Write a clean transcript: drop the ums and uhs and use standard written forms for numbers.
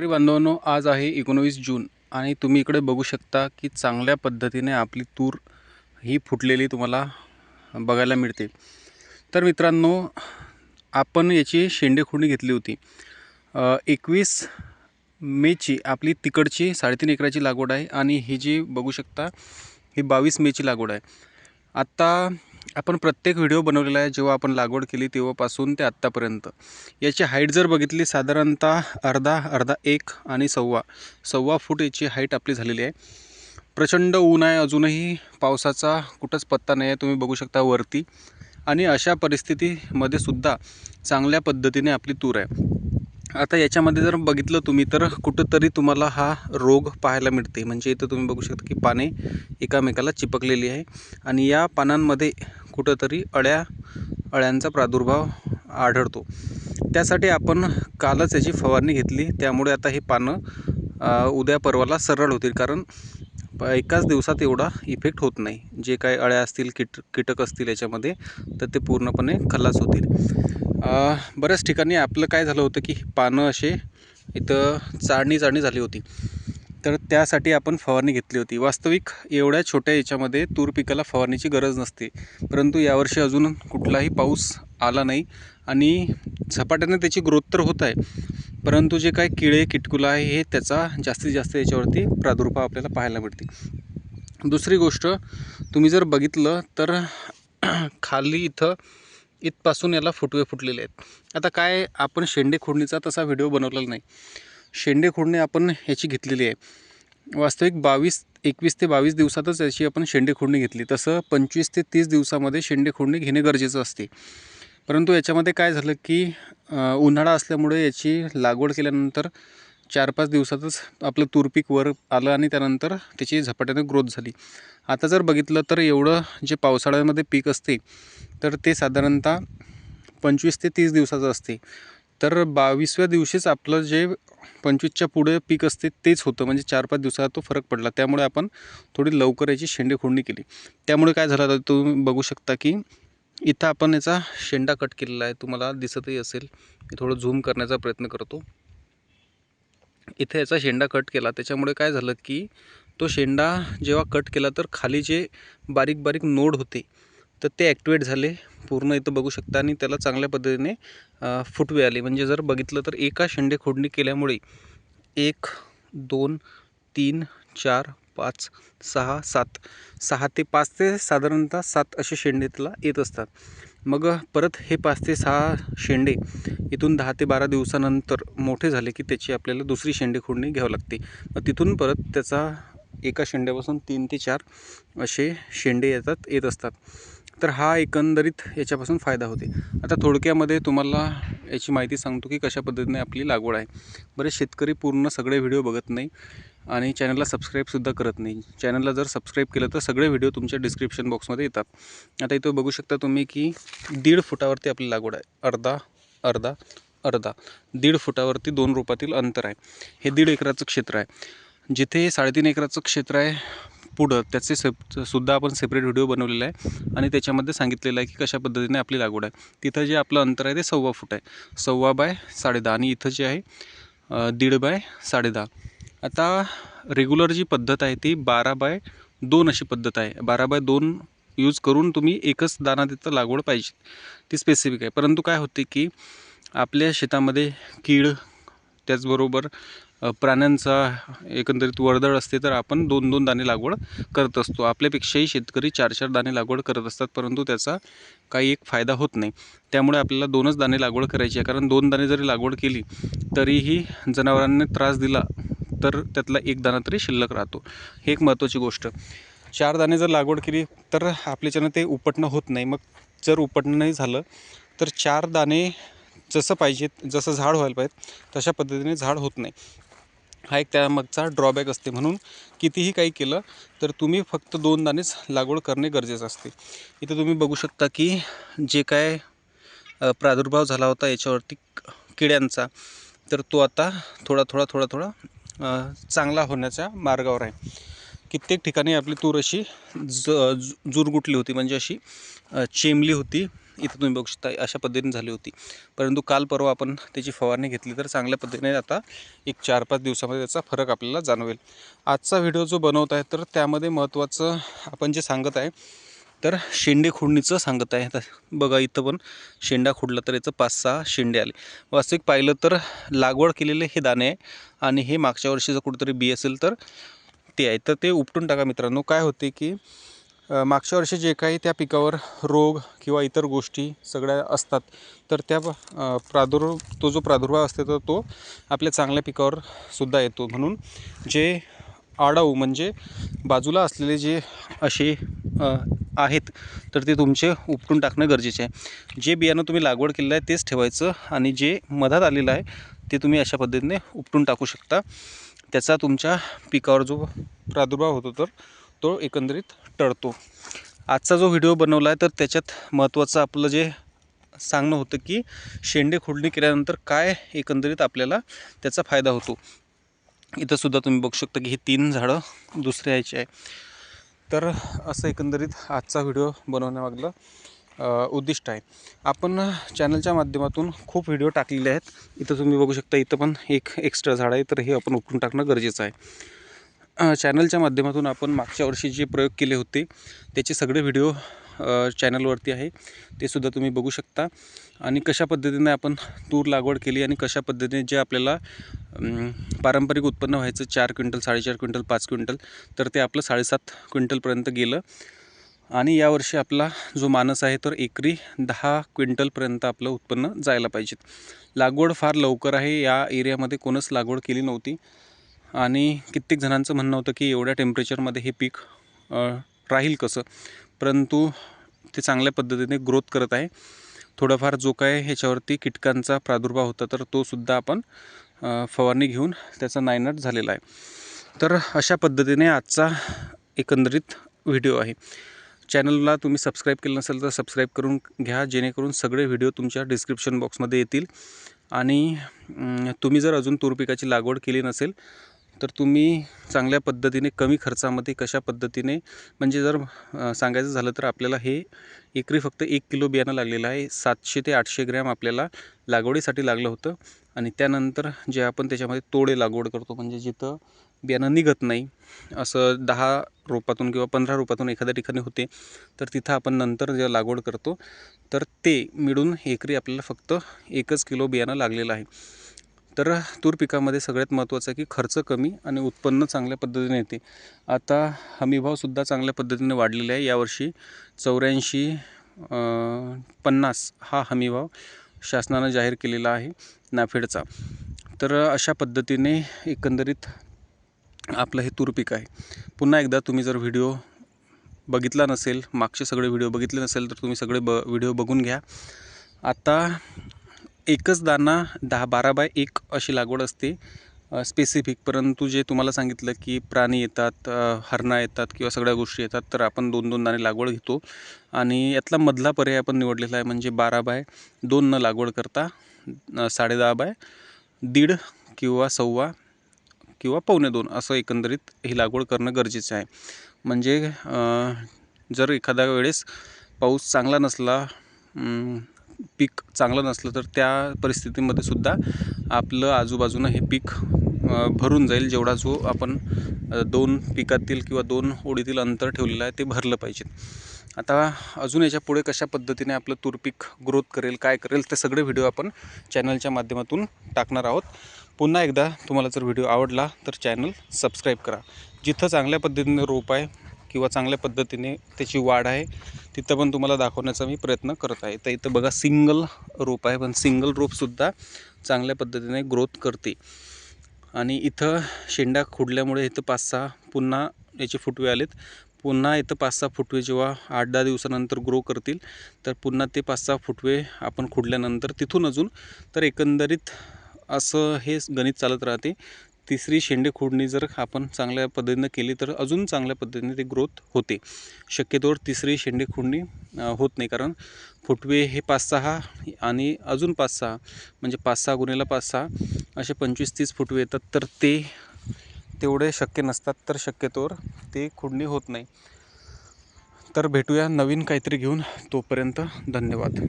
शेतकरी बांधवांनो, आज आहे 19 जून आणि तुम्ही इकडे बघू शकता की चांगल्या पद्धतीने आपली तूर ही फुटलेली तुम्हाला बघायला मिळते। तर मित्रांनो, आपण याची शेंडेखुरणी घेतली होती 21 मेची आपली तिकडची 3.5 एकराची लागवड आहे आणि ही जी बघू शकता ही 22 मेची लागवड आहे। आता आपण प्रत्येक व्हिडिओ बनवलेला आहे जेव्हा आपण लागवड केली तेव्हापासून ते आत्तापर्यंत। याची हाईट जर बघितली साधारणतः अर्धा एक आणि सव्वा फूट याची हाईट आपली झालेली आहे। प्रचंड ऊन आहे, अजूनही पावसाचा कुठंच पत्ता नाही आहे, तुम्ही बघू शकता वरती। आणि अशा परिस्थितीमध्ये सुद्धा चांगल्या पद्धतीने आपली तूर आहे। आता याच्यामध्ये जर बघितलं तुम्ही तर कुठंतरी तुम्हाला हा रोग पाहायला मिळते। म्हणजे इथं तुम्ही बघू शकता की पाने एकामेकाला चिपकलेली आहे आणि या पानांमध्ये कुठंतरी अळ्यांचा प्रादुर्भाव आढळतो। त्यासाठी आपण कालच याची फवारणी घेतली, त्यामुळे आता हे पानं उद्या परवाला सरळ होतील, कारण एकाच दिवसात एवढा इफेक्ट होत नाही। जे काही अळ्या असतील कीटक असतील याच्यामध्ये तर ते पूर्णपणे खलास होतील। बऱ्याच ठिकाणी आपलं काय झालं होतं की पानं असे इथं चाळणी झाली होती, तर त्यासाठी आपण फवारणी घेतली होती। वास्तविक एवढ्या छोट्या याच्यामध्ये तूर पिकाला फवारणीची गरज नसते, परंतु यावर्षी अजून कुठलाही पाऊस आला नाही आणि झपाट्याने त्याची ग्रोथ तर होत आहे, परंतु जे काही किडे किटकुला आहे हे त्याचा जास्तीत जास्त याच्यावरती प्रादुर्भाव आपल्याला पाहायला मिळते। दुसरी गोष्ट, तुम्ही जर बघितलं तर खाली इथपासून याला फुटवे फुटलेले आहेत। आता काय, आपण शेंडेखुरणीचा तसा व्हिडिओ बनवलेला नाही। शेंडेखुरणी आपण याची घेतलेली आहे वास्तविक 21 ते 22 दिवसातच याची आपण शेंडेखुरणी घेतली। तसं 25 ते 30 दिवसामध्ये शेंडेखुरणी घेणे गरजेचं असते, परंतु याच्यामध्ये काय झालं की उन्हाळा असल्यामुळे याची लागवड केल्यानंतर 4-5 दिवसातच आपलं तूर पीक वर आलं आणि त्यानंतर त्याची झपाट्याने ग्रोथ झाली। आता जर बघितलं तर एवढं जे पावसाळ्यामध्ये पीक असते तर ते साधारणतः 25 ते 30 दिवसाचं असते, तर 22व्या दिवशीच आपलं जे 25च्या पुढे पीक असते तेच होतं, म्हणजे 4-5 दिवसात तो फरक पडला। त्यामुळे आपण थोडी लवकर याची शेंडेखुरणी केली। त्यामुळे काय झालं, आता तुम्ही बघू शकता की इथं आपण याचा शेंडा कट केलेला आहे, तुम्हाला दिसतही असेल। मी थोडं झूम करण्याचा प्रयत्न करतो। इथे याचा शेंडा कट केला, त्याच्यामुळे काय झालं की तो शेंडा जेव्हा कट केला तर खाली जे बारीक नोड होते तर ते ॲक्टिवेट झाले पूर्ण, इथं बघू शकता, आणि त्याला चांगल्या पद्धतीने फुटवे आले। म्हणजे जर बघितलं तर एका शेंडेखुरणी केल्यामुळे 1 2 3 4 5 6 7 6 ते 5 ते साधारणतः 7 असे शेंडे त्याला येत असतात। मग परत हे 5 ते 6 शेंडे इथून 10 ते 12 दिवसानंतर मोठे झाले की त्याची आपल्याला दुसरी शेंडेखुरणी घ्यावी लागते। मग तिथून परत त्याचा एका शेंड्यापासून 3 ते 4 असे शेंडे येत असतात। तर हा एकंदरीत याच्यापासून फायदा होते। आता थोडक्यामध्ये तुम्हाला याची माहिती सांगतो की कशा पद्धतीने आपली लागवड आहे। बरेच शेतकरी पूर्ण सगळे व्हिडिओ बघत नाही आणि चॅनलला सबस्क्राईबसुद्धा करत नाही। चॅनलला जर सबस्क्राईब केलं तर सगळे व्हिडिओ तुमच्या डिस्क्रिप्शन बॉक्समध्ये येतात। आता इथं बघू शकता तुम्ही की 1.5 फुटावरती आपली लागवड आहे, अर्धा 1.5 फुटावरती 2 रोपातील अंतर आहे। हे 1.5 एकराचं क्षेत्र आहे। जिथे 3.5 एकराचं क्षेत्र आहे पुढं, त्याचे सुद्धा आपण सेपरेट व्हिडिओ बनवलेला आहे आणि त्याच्यामध्ये सांगितलेलं आहे की कशा पद्धतीने आपली लागवड आहे। तिथं जे आपलं अंतर आहे ते 1.25 फूट आहे, 1.25 बाय 10.5, आणि इथं जे आहे 1.5 बाय 10.5। आता रेग्युलर जी पद्धत आहे ती 12 बाय 2 अशी पद्धत आहे। 12 बाय 2 यूज करून तुम्ही एकच दाना तिथं लागवड पाहिजे, ती स्पेसिफिक आहे। परंतु काय होते की आपल्या शेतामध्ये कीड, त्याचबरोबर प्राण्यांचा एकंदरीत वर्दळ असते, तर आपण 2-2 दाणे लागवड करत असतो। आपल्यापेक्षाही शेतकरी 4-4 दाणे लागवड करत असतात, परंतु त्याचा काही एक फायदा होत नाही। त्यामुळे आपल्याला 2च दाणे लागवड करायची आहे, कारण 2 दाणे जरी लागवड केली तरीही जनावरांनी त्रास दिला तर त्यातला 1 दाणा तरी शिल्लक राहतो। हे एक महत्त्वाची गोष्ट। 4 दाणे जर लागवड केली तर आपल्याच्यानं ते उपटणं होत नाही। मग जर उपटणं नाही झालं तर 4 दाणे जसं पाहिजे, जसं झाड व्हायला पाहिजे तशा पद्धतीने झाड होत नाही। हा एक त्यामागचा ड्रॉबॅक असते। म्हणून कितीही काही केलं तर तुम्ही फक्त 2 दाणेच लागवड करणे गरजेचं असते। इथं तुम्ही बघू शकता की जे काय प्रादुर्भाव झाला होता याच्यावरती किड्यांचा, तर तो आता थोडा चांगला होण्याच्या मार्गावर आहे। कित्येक ठिकाणी आपली तूर अशी जुरगुटली होती, म्हणजे अशी चेमली होती इथं तुम्ही बघू शकता अशा पद्धतीने झाली होती, परंतु काल परवा आपण त्याची फवारणी घेतली तर चांगल्या पद्धतीने आता एक 4-5 दिवसामध्ये त्याचा फरक आपल्याला जाणवेल. आजचा व्हिडिओ जो बनवत आहे तर त्यामध्ये महत्त्वाचं आपण जे सांगत आहे तर शेंडे खुडणीचं सांगत आहे. आता बघा इथं पण शेंडा खुडला तर याचं 5-6 शेंडे आले. वास्तविक पाहिलं तर लागवड केलेले हे दाणे आहे आणि हे मागच्या वर्षीचं कुठंतरी बी असेल तर ते आहे, तर ते उपटून टाका मित्रांनो. काय होते की मागच्या वर्षी जे काही त्या पिकावर रोग किंवा इतर गोष्टी सगळ्या असतात तर त्या तो जो प्रादुर्भाव असतो तर तो आपल्या चांगल्या पिकावर सुद्धा येतो. म्हणून जे आडाऊ म्हणजे बाजूला असलेले जे असे आहेत तर ते तुमचे उपटून टाकणं गरजेचे आहे. जे बियाणं तुम्ही लागवड केलेलं आहे तेच ठेवायचं आणि जे मधात आलेलं आहे ते तुम्ही अशा पद्धतीने उपटून टाकू शकता. त्याचा तुमच्या पिकावर जो प्रादुर्भाव होतो तर तो एकंदरीत टळतो. आजचा जो व्हिडिओ बनवला आहे तर त्याच्यात महत्त्वाचं आपलं जे सांगणं होतं की शेंडे खुडणी केल्यानंतर काय एकंदरीत आपल्याला त्याचा फायदा होतो. इथंसुद्धा तुम्ही बघू शकता की ही 3 झाडं दुसऱ्या यायची आहे. तर असं एकंदरीत आजचा व्हिडिओ बनवण्यामागलं उद्दिष्ट आहे. आपण चॅनलच्या माध्यमातून खूप व्हिडिओ टाकलेले आहेत. इथं तुम्ही बघू शकता इथं पण एक एक्स्ट्रा झाड आहे तर हे आपण उपटून टाकणं गरजेचं आहे. चॅनलच्या माध्यमातून आपण मागच्या वर्षी जे प्रयोग केले होते त्याचे सगळे व्हिडिओ चॅनलवरती आहे, ते सुद्धा तुम्ही बघू शकता. आणि कशा पद्धतीने आपण तूर लागवड केली आणि कशा पद्धतीने जे आपल्याला पारंपरिक उत्पन्न व्हायचं 4 क्विंटल 4.5 क्विंटल 5 क्विंटल तर ते आपलं 7.5 क्विंटलपर्यंत गेलं. आणि यावर्षी आपला जो मानस आहे तर एकरी 10 क्विंटलपर्यंत आपलं उत्पन्न जायला पाहिजे. लागवड फार लवकर आहे, या एरियामध्ये कोणच लागवड केली नव्हती आणि कित्येक जणांचं म्हणणं होतं की एवढ्या टेम्परेचरमध्ये हे पीक राहील कसं, परंतु ते चांगल्या पद्धतीने ग्रोथ करत आहे. थोडाफार जो काय ह्याच्यावरती कीटकांचा प्रादुर्भाव होता तर तो सुद्धा आपण फवारणी घेऊन त्याचा नायनाट झालेला आहे. तर अशा पद्धतीने आजचा एकंदरीत व्हिडिओ आहे. चॅनलला तुम्ही सबस्क्राईब केलं नसेल तर सबस्क्राईब करून घ्या, जेणेकरून सगळे व्हिडिओ तुमच्या डिस्क्रिप्शन बॉक्समध्ये येतील. आणि तुम्ही जर अजून तूर पिकाची लागवड केली नसेल तर तुम्ही चांगल्या पद्धतीने कमी खर्चामध्ये कशा पद्धतीने म्हणजे जर सांगायचं झालं तर आपल्याला हे एकरी फक्त 1 किलो बियाणं लागलेलं आहे. 700 ते 800 ग्रॅम आपल्याला लागवडीसाठी लागलं होतं. आणि त्यानंतर जे आपण त्याच्यामध्ये तोडे लागवड करतो म्हणजे जिथं बियाणं निघत नाही असं 10 रोपातून किंवा 15 रोपातून एखाद्या ठिकाणी होते तर तिथं आपण नंतर जे लागवड करतो तर ते मिळून एकरी आपल्याला फक्त 1 किलो बियाणं लागलेलं आहे. तर तूर पिकामध्ये सगळ्यात महत्त्वाचं आहे की खर्च कमी आणि उत्पन्न चांगल्या पद्धतीने येते. आता हमीभावसुद्धा चांगल्या पद्धतीने वाढलेला आहे. यावर्षी 84-50 हा हमीभाव शासनानं जाहीर केलेला आहे नाफेडचा. तर अशा पद्धतीने एकंदरीत आपलं हे तूर पीक आहे. पुन्हा एकदा तुम्ही जर व्हिडिओ बघितला नसेल, मागचे सगळे व्हिडिओ बघितले नसेल तर तुम्ही सगळे व्हिडिओ बघून घ्या. आता एकच दाना 10-12x1 अशी लागवड असते स्पेसिफिक, परंतु जे तुम्हाला सांगितलं की प्राणी येतात, हरणा येतात किंवा सगळ्या गोष्टी येतात तर आपण 2-2 दाणे लागवड घेतो. आणि यातला मधला पर्याय आपण निवडलेला आहे म्हणजे 12x2 न लागवड करता 10.5x1.5 किंवा 1.25 किंवा 1.25 असं एकंदरीत ही लागवड करणं गरजेचं आहे. म्हणजे जर एखाद्या वेळेस पाऊस चांगला नसला, पीक चांगलं नसलं तर त्या परिस्थितीमध्ये सुद्धा आपलं आजूबाजूनं हे पीक भरून जाईल. जेवढा जो आपण 2 पिकातील किंवा 2 ओळीतील अंतर ठेवलेलं आहे ते भरलं पाहिजे. आता अजून याच्या पुढे कशा पद्धतीने आपलं तूर पीक ग्रोथ करेल, काय करेल ते सगळे व्हिडिओ आपण चॅनलच्या माध्यमातून टाकणार आहोत. पुन्हा एकदा तुम्हाला जर व्हिडिओ आवडला तर चॅनल सबस्क्राईब करा. जिथं चांगल्या पद्धतीने रोप आहे किंवा चांगल्या पद्धतीने त्याची वाढ आहे तिथं पण तुम्हाला दाखवण्याचा मी प्रयत्न करत आहे. तर इथं बघा सिंगल रोप आहे, पण सिंगल रोपसुद्धा चांगल्या पद्धतीने ग्रोथ करते. आणि इथं शेंडा खुडल्यामुळे इथं 5-6 पुन्हा याचे फुटवे आलेत. पुन्हा इथं 5-6 फुटवे जेव्हा 8-10 दिवसानंतर ग्रो करतील तर पुन्हा ते 5-6 फुटवे आपण खुडल्यानंतर तिथून अजून तर एकंदरीत असं हे गणित चालत राहते. तिसरी शेंडे खुडणी जर आपण चांगल्या पद्धतीनं केली तर अजून चांगल्या पद्धतीने ते ग्रोथ होते. शक्यतोवर तिसरी शेंडे खुडणी होत नाही, कारण फुटवे हे 5-6 आणि अजून 5-6 म्हणजे 5-6 गुणिले 5-6 असे 25-30 फुटवे येतात तर ते तेवढे शक्य नसतात, तर शक्यतोवर ते खुडणी होत नाही. तर भेटूया नवीन काहीतरी घेऊन. तोपर्यंत धन्यवाद.